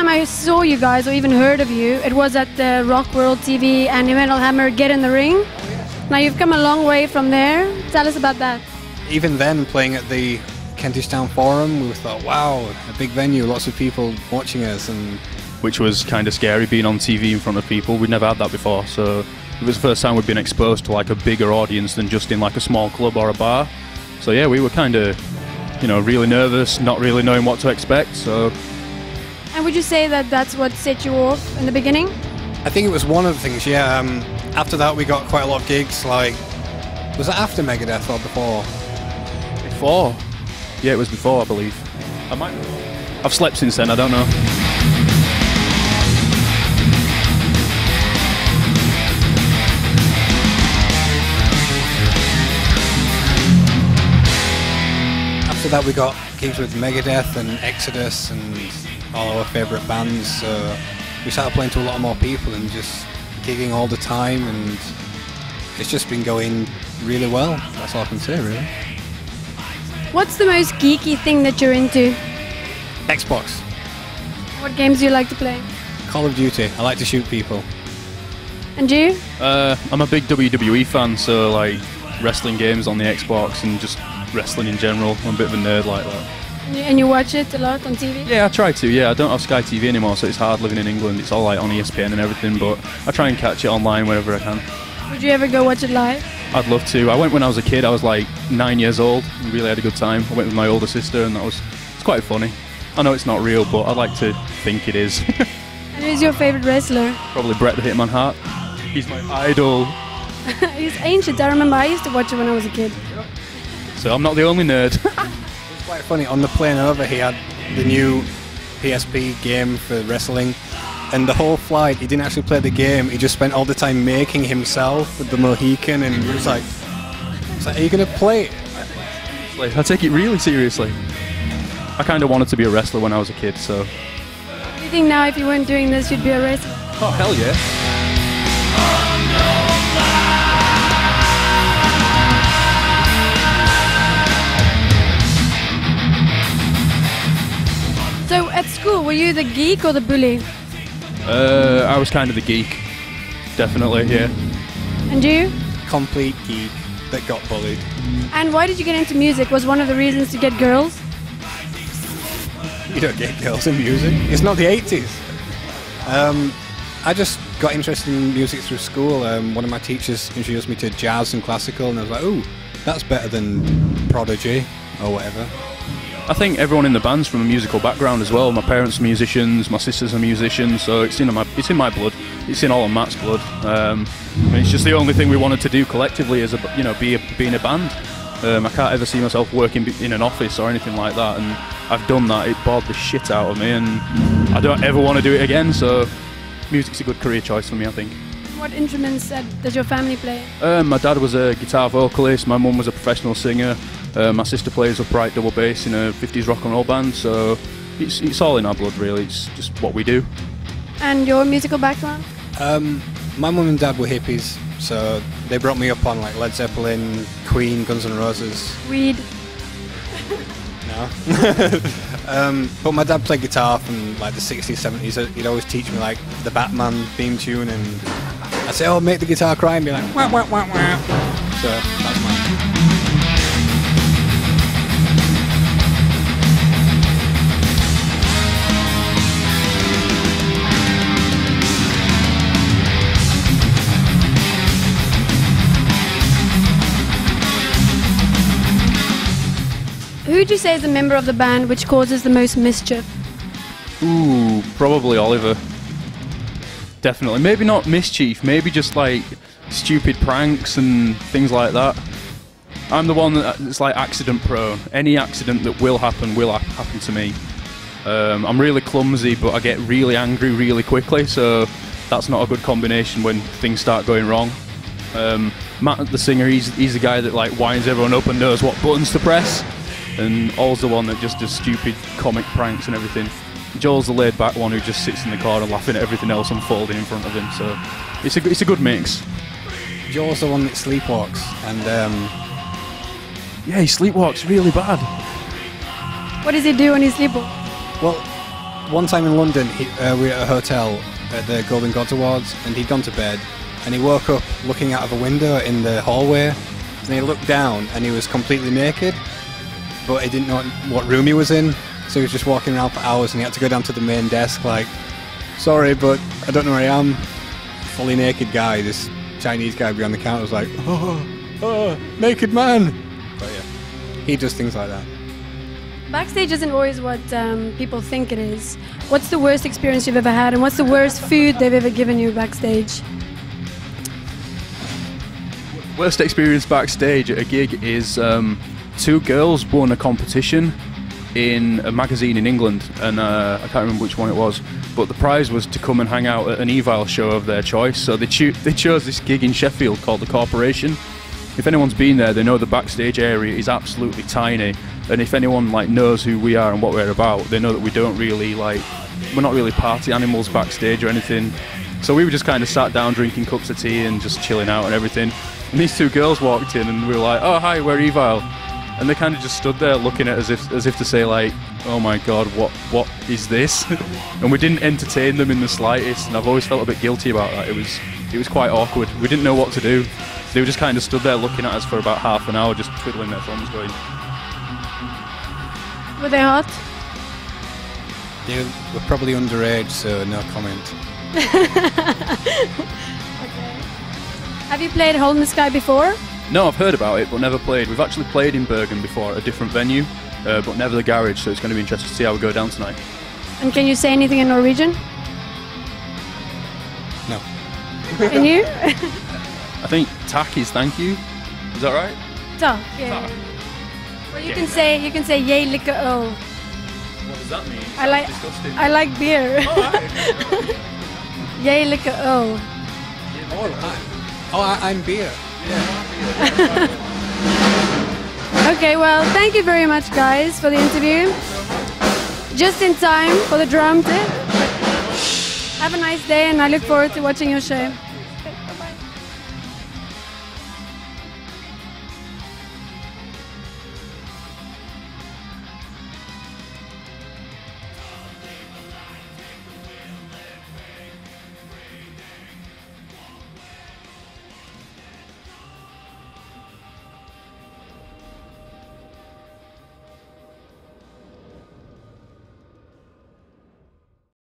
time I saw you guys, or even heard of you, it was at the Rock World TV and Evile Hammer Get in the Ring. Now you've come a long way from there. Tell us about that. Even then, playing at the Kentish Town Forum, we thought, wow, a big venue, lots of people watching us, and which was kind of scary, being on TV in front of people. We'd never had that before, so it was the first time we'd been exposed to like a bigger audience than just in like a small club or a bar. So yeah, we were kind of, you know, really nervous, not really knowing what to expect. So. And would you say that that's what set you off in the beginning? I think it was one of the things, yeah. After that, we got quite a lot of gigs. Like, was it after Megadeth or before? Before. Yeah, it was before, I believe. I've slept since then, I don't know. After that we got gigs with Megadeth and Exodus and all our favourite bands, so we started playing to a lot more people and just gigging all the time, and it's just been going really well. That's all I can say, really. What's the most geeky thing that you're into? Xbox. What games do you like to play? Call of Duty. I like to shoot people. And you? I'm a big WWE fan, so like wrestling games on the Xbox and just wrestling in general. I'm a bit of a nerd like that. And you watch it a lot on TV? Yeah, I try to. Yeah, I don't have Sky TV anymore, so it's hard living in England. It's all like on ESPN and everything, but I try and catch it online whenever I can. Would you ever go watch it live? I'd love to. I went when I was a kid. I was like 9 years old. And really had a good time. I went with my older sister, and it's quite funny. I know it's not real, but I'd like to think it is. And who's your favourite wrestler? Probably Bret the Hitman Hart. He's my idol. He's ancient. I remember I used to watch it when I was a kid. So I'm not the only nerd. It's quite funny. On the plane over, he had the new PSP game for wrestling, and the whole flight he didn't actually play the game. He just spent all the time making himself with the Mohican, and he was like, "Are you gonna play it?" I take it really seriously. I kind of wanted to be a wrestler when I was a kid, so. Do you think now if you weren't doing this, you'd be a wrestler? Oh, hell yeah. So at school, were you the geek or the bully? I was kind of the geek. Definitely, yeah. And you? Complete geek that got bullied. And why did you get into music? Was one of the reasons to get girls? You don't get girls in music. It's not the 80s. I just got interested in music through school. One of my teachers introduced me to jazz and classical, and I was like, ooh, that's better than Prodigy or whatever. I think everyone in the band's from a musical background as well. My parents are musicians, my sisters are musicians, so it's in my blood. It's in all of Matt's blood. It's just the only thing we wanted to do collectively is being a band. I can't ever see myself working in an office or anything like that, and I've done that. It bored the shit out of me, and I don't ever want to do it again, so music's a good career choice for me, I think. What instruments does your family play? My dad was a guitar vocalist, my mum was a professional singer, my sister plays upright double bass in a 50s rock and roll band, so it's all in our blood really, it's just what we do. And your musical background? My mum and dad were hippies, so they brought me up on like Led Zeppelin, Queen, Guns N' Roses. Weed? No. But my dad played guitar from like the 60s, 70s. He'd always teach me like the Batman theme tune, and I'd say, oh, make the guitar cry, and be like, wah, wah, wah, wah. So that's mine. Who would you say is the member of the band which causes the most mischief? Ooh, probably Oliver. Definitely. Maybe not mischief, maybe just like stupid pranks and things like that. I'm the one that's like accident prone. Any accident that will happen to me. I'm really clumsy, but I get really angry really quickly, so that's not a good combination when things start going wrong. Matt, the singer, he's the guy that like winds everyone up and knows what buttons to press. And All's the one that just does stupid comic pranks and everything. Joel's the laid back one who just sits in the corner laughing at everything else unfolding in front of him, so it's a good mix. Joel's the one that sleepwalks, and yeah, he sleepwalks really bad. What does he do when he sleepwalks? well, one time in London, we were at a hotel at the Golden Gods Awards, and he'd gone to bed, and he woke up looking out of a window in the hallway, and he looked down, and he was completely naked, but he didn't know what room he was in, so he was just walking around for hours, and he had to go down to the main desk like, sorry, but I don't know where I am. Fully naked guy, this Chinese guy behind the counter was like, oh, naked man. But yeah, he does things like that. Backstage isn't always what people think it is. What's the worst experience you've ever had, and what's the worst food they've ever given you backstage? Worst experience backstage at a gig is two girls won a competition in a magazine in England, and I can't remember which one it was, but the prize was to come and hang out at an Evile show of their choice. So they chose this gig in Sheffield called the Corporation. If anyone's been there, they know the backstage area is absolutely tiny, and if anyone like knows who we are and what we're about, they know that we don't really we're not really party animals backstage or anything. So we were just kind of sat down drinking cups of tea and just chilling out and everything. And these two girls walked in, and we were like, "Oh hi, we're Evile." And they kind of just stood there looking at us as if to say like, oh my god, what is this? And we didn't entertain them in the slightest, and I've always felt a bit guilty about that. It was quite awkward. We didn't know what to do. They were just kind of stood there looking at us for about half an hour, just twiddling their thumbs going. Were they hot? They were probably underage, so no comment. Okay. Have you played Hole in the Sky before? No, I've heard about it, but never played. We've actually played in Bergen before, at a different venue, but never the garage, so it's going to be interesting to see how we go down tonight. And can you say anything in Norwegian? No. And you? I think tak is thank you. Is that right? Tak, yeah. Tak. Well, you can say "Jeg liker øl." What does that mean? Disgusting. I like beer. Oh, right. Jeg liker øl. I'm beer. Okay, well, thank you very much, guys, for the interview. Just in time for the drum tip. Have a nice day, and I look forward to watching your show.